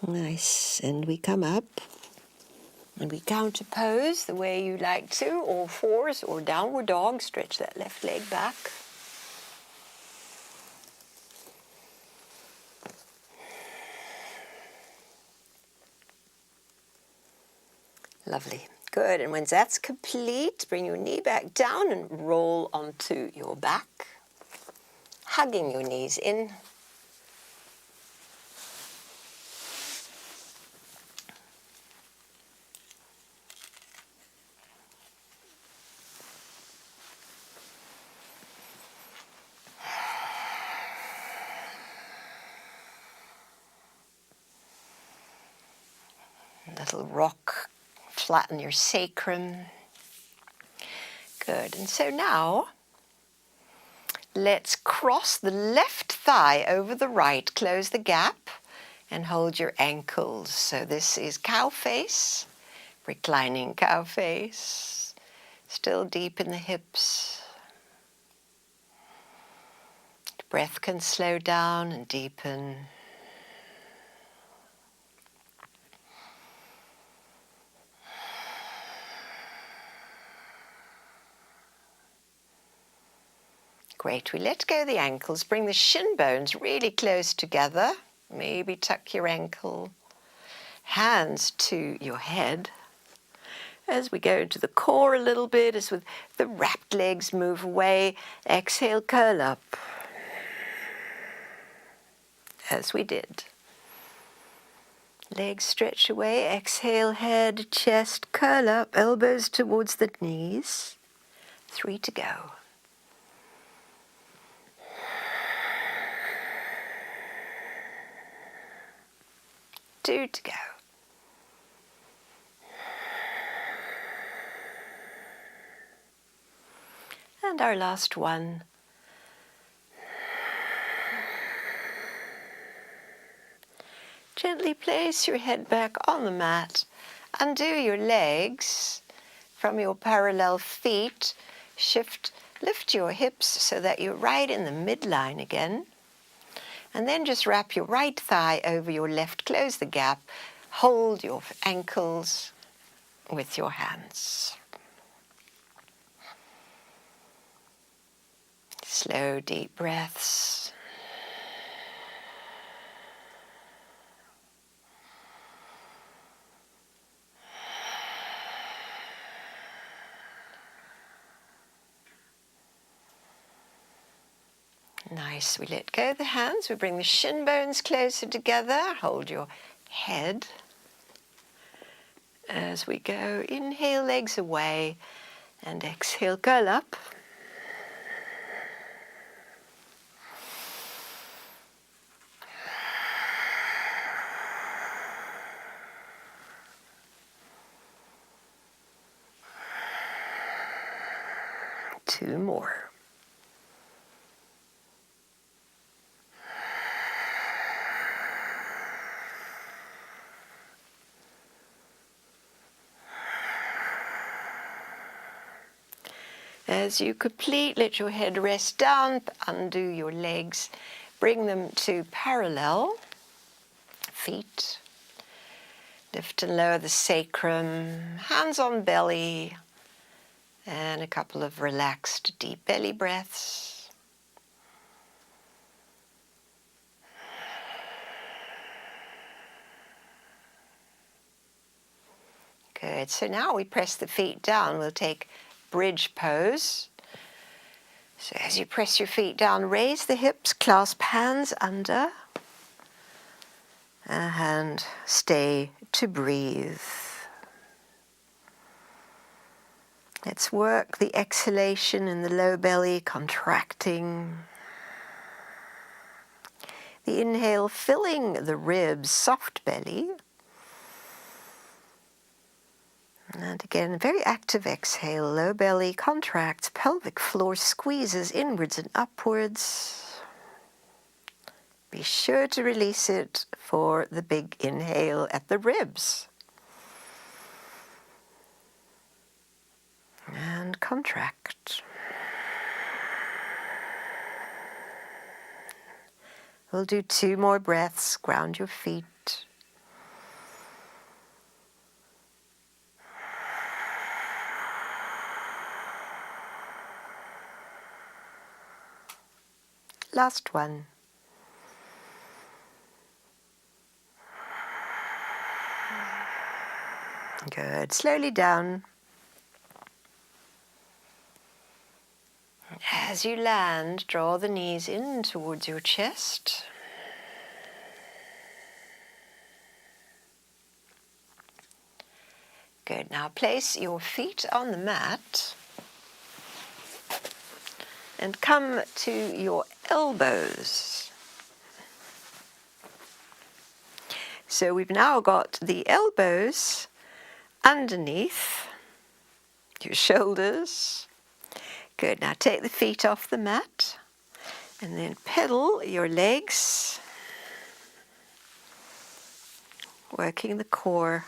Nice, and we come up and we counter pose the way you like to, all fours or downward dog. Stretch that left leg back. Lovely, good, and when that's complete, bring your knee back down and roll onto your back, hugging your knees in. Little rock, flatten your sacrum. Good, and so now let's cross the left thigh over the right, close the gap, and hold your ankles. So this is cow face, reclining cow face, still deep in the hips. Breath can slow down and deepen. Great, we let go the ankles, bring the shin bones really close together, maybe tuck your ankle, hands to your head. As we go into the core a little bit, as with the wrapped legs move away, exhale, curl up, as we did. Legs stretch away, exhale, head, chest, curl up, elbows towards the knees. 3 to go. 2 to go. And our last one. Gently place your head back on the mat. Undo your legs from your parallel feet. Lift your hips so that you're right in the midline again. And then just wrap your right thigh over your left, close the gap, hold your ankles with your hands. Slow, deep breaths. Nice, we let go of the hands, we bring the shin bones closer together, hold your head. As we go, inhale, legs away, and exhale, curl up. Two more. As you complete, let your head rest down, undo your legs, bring them to parallel, feet. Lift and lower the sacrum, hands on belly, and a couple of relaxed deep belly breaths. Good. So now we press the feet down. We'll take bridge pose. So as you press your feet down, raise the hips, clasp hands under, and stay to breathe. Let's work the exhalation in the low belly, contracting. The inhale, filling the ribs, soft belly. And again, very active exhale, low belly contracts, pelvic floor squeezes inwards and upwards. Be sure to release it for the big inhale at the ribs. And contract. We'll do 2 more breaths. Ground your feet. Last one. Good. Slowly down. As you land, draw the knees in towards your chest. Good. Now place your feet on the mat and come to your elbows. So we've now got the elbows underneath your shoulders. Good. Now take the feet off the mat and then pedal your legs, working the core.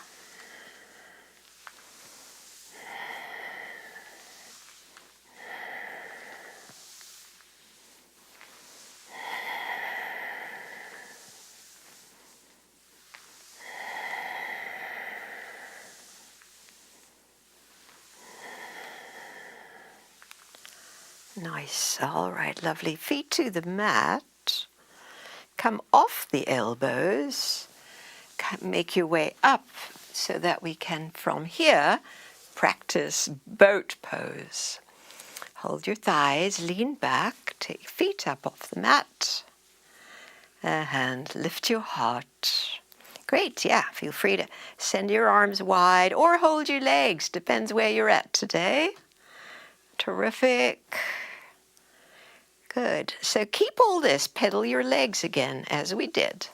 Nice. All right, lovely. Feet to the mat. Come off the elbows. Make your way up so that we can, from here, practice boat pose. Hold your thighs, lean back, take feet up off the mat, and lift your heart. Great, yeah, feel free to send your arms wide or hold your legs, depends where you're at today. Terrific. Good. So keep all this, pedal your legs again as we did.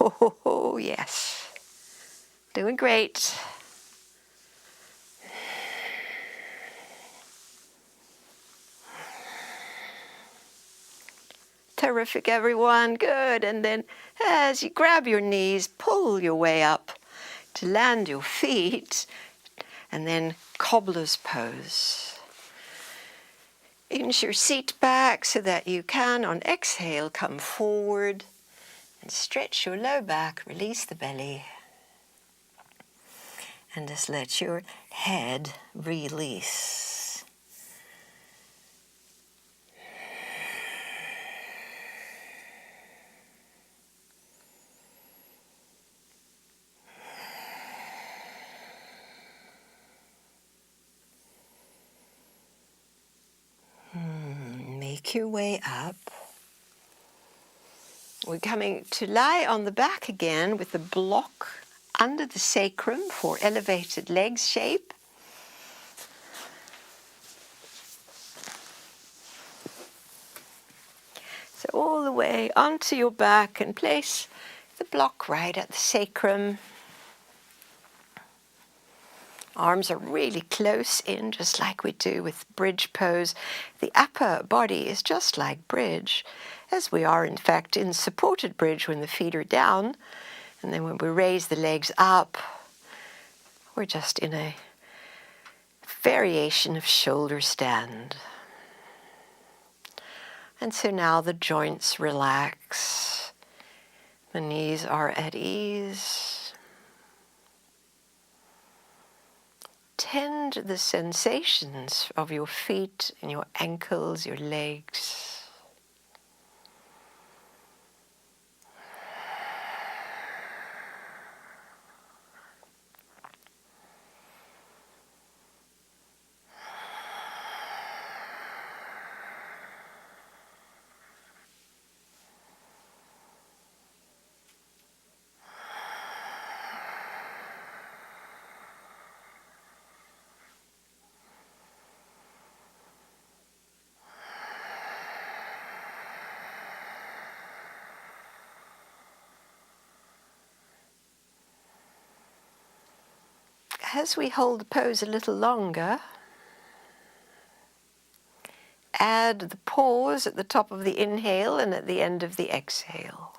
Oh, yes. Doing great. Terrific, everyone. Good. And then as you grab your knees, pull your way up to land your feet, and then cobbler's pose. Inch your seat back so that you can, on exhale, come forward and stretch your low back, release the belly, and just let your head release. Make your way up. We're coming to lie on the back again with the block under the sacrum for elevated legs shape. So all the way onto your back and place the block right at the sacrum. Arms are really close in, just like we do with bridge pose. The upper body is just like bridge, as we are in fact in supported bridge when the feet are down. And then when we raise the legs up, we're just in a variation of shoulder stand. And so now the joints relax, the knees are at ease. Tend the sensations of your feet and your ankles, your legs. As we hold the pose a little longer, add the pause at the top of the inhale and at the end of the exhale.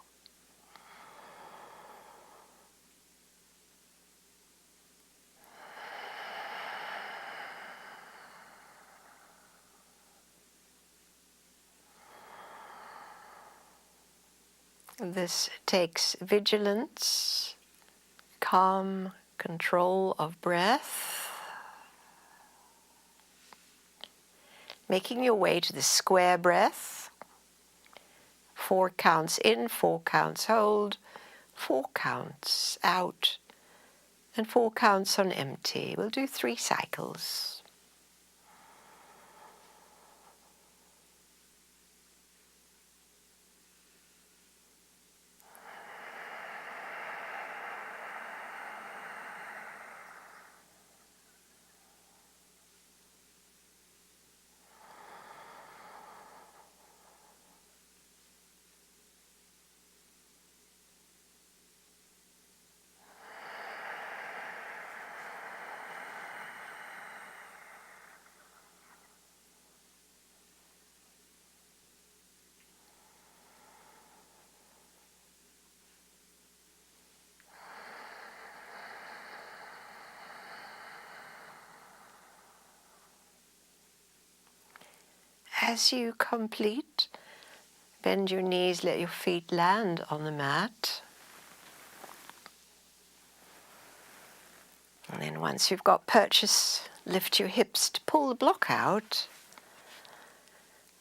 This takes vigilance, calm control of breath. Making your way to the square breath. 4 counts in, 4 counts hold, 4 counts out, and 4 counts on empty. We'll do 3 cycles. As you complete, bend your knees, let your feet land on the mat. And then once you've got purchase, lift your hips to pull the block out.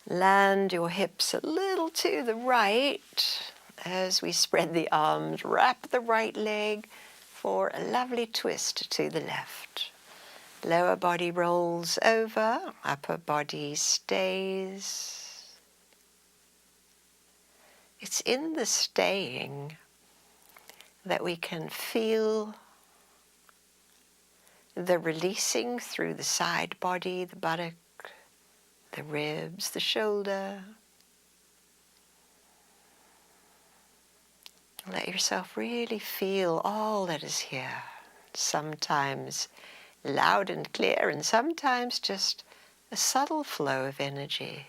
Land your hips a little to the right as we spread the arms. Wrap the right leg for a lovely twist to the left. Lower body rolls over, upper body stays. It's in the staying that we can feel the releasing through the side body, the buttock, the ribs, the shoulder. Let yourself really feel all that is here. Sometimes loud and clear, and sometimes just a subtle flow of energy.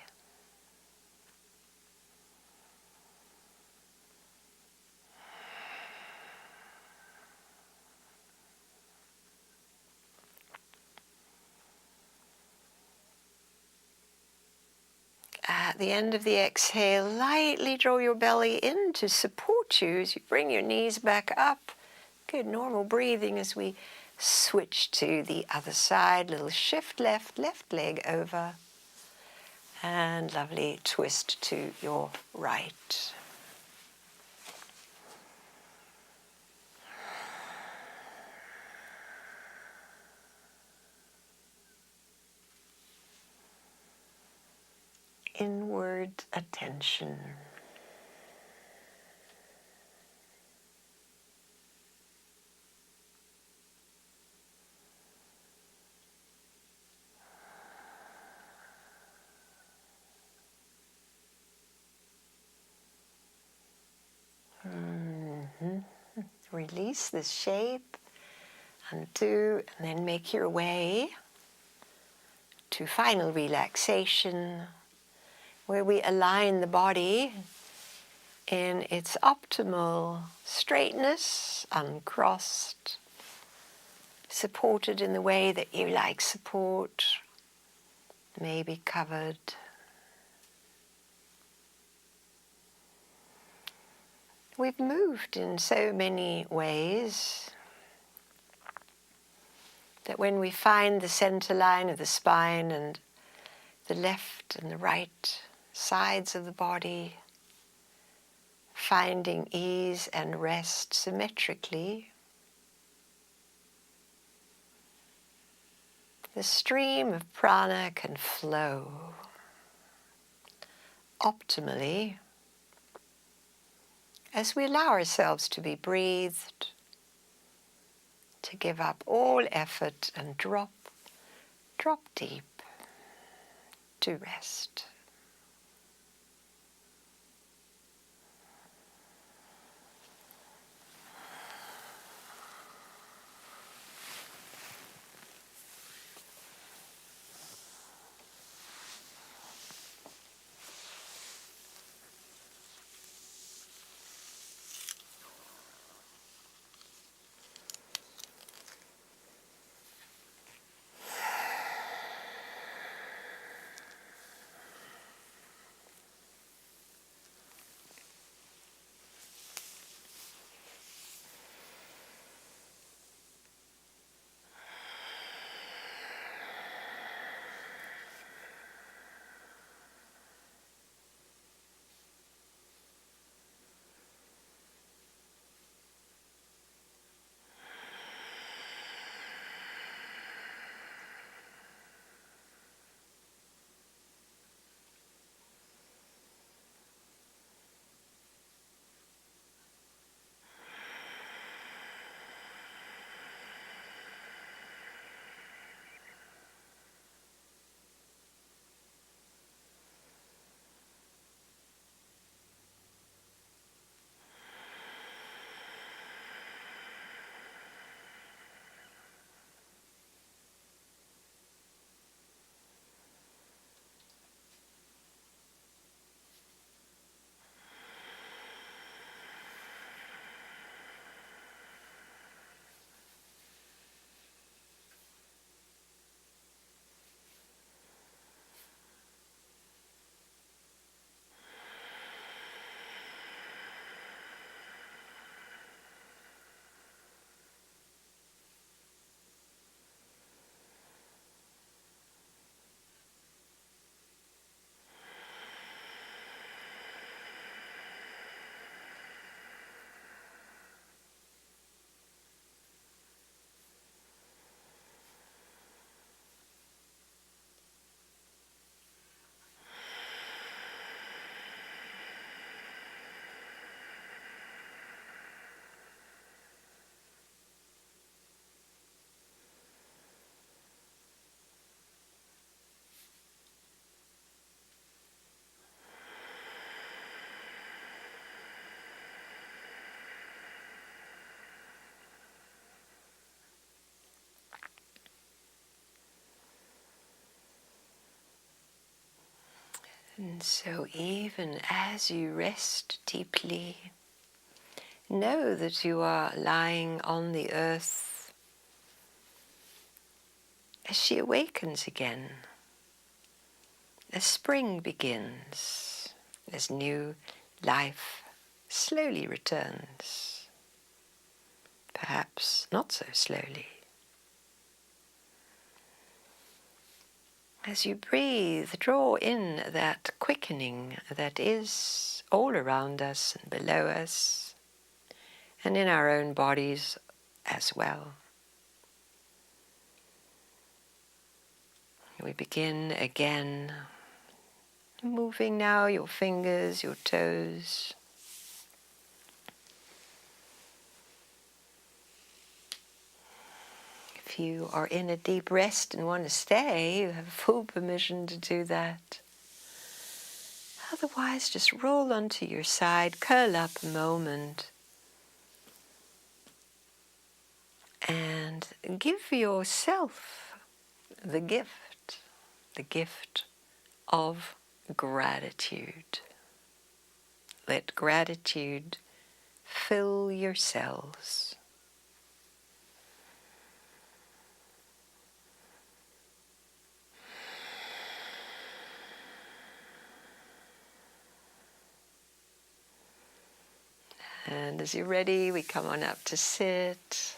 At the end of the exhale, lightly draw your belly in to support you as you bring your knees back up. Good normal breathing as we switch to the other side. Little shift left leg over. And lovely twist to your right. Inward attention. Release this shape, undo, and then make your way to final relaxation, where we align the body in its optimal straightness, uncrossed, supported in the way that you like support, maybe covered. We've moved in so many ways that when we find the center line of the spine and the left and the right sides of the body, finding ease and rest symmetrically, the stream of prana can flow optimally as we allow ourselves to be breathed, to give up all effort and drop deep to rest. And so even as you rest deeply, know that you are lying on the earth as she awakens again, as spring begins, as new life slowly returns, perhaps not so slowly. As you breathe, draw in that quickening that is all around us and below us, and in our own bodies as well. We begin again, moving now your fingers, your toes. If you are in a deep rest and want to stay, you have full permission to do that. Otherwise, just roll onto your side, curl up a moment, and give yourself the gift of gratitude. Let gratitude fill your cells. And as you're ready, we come on up to sit.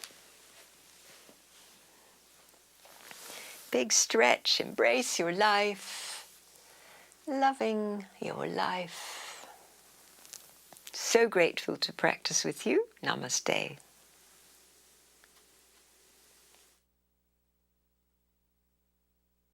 Big stretch, embrace your life, loving your life. So grateful to practice with you. Namaste.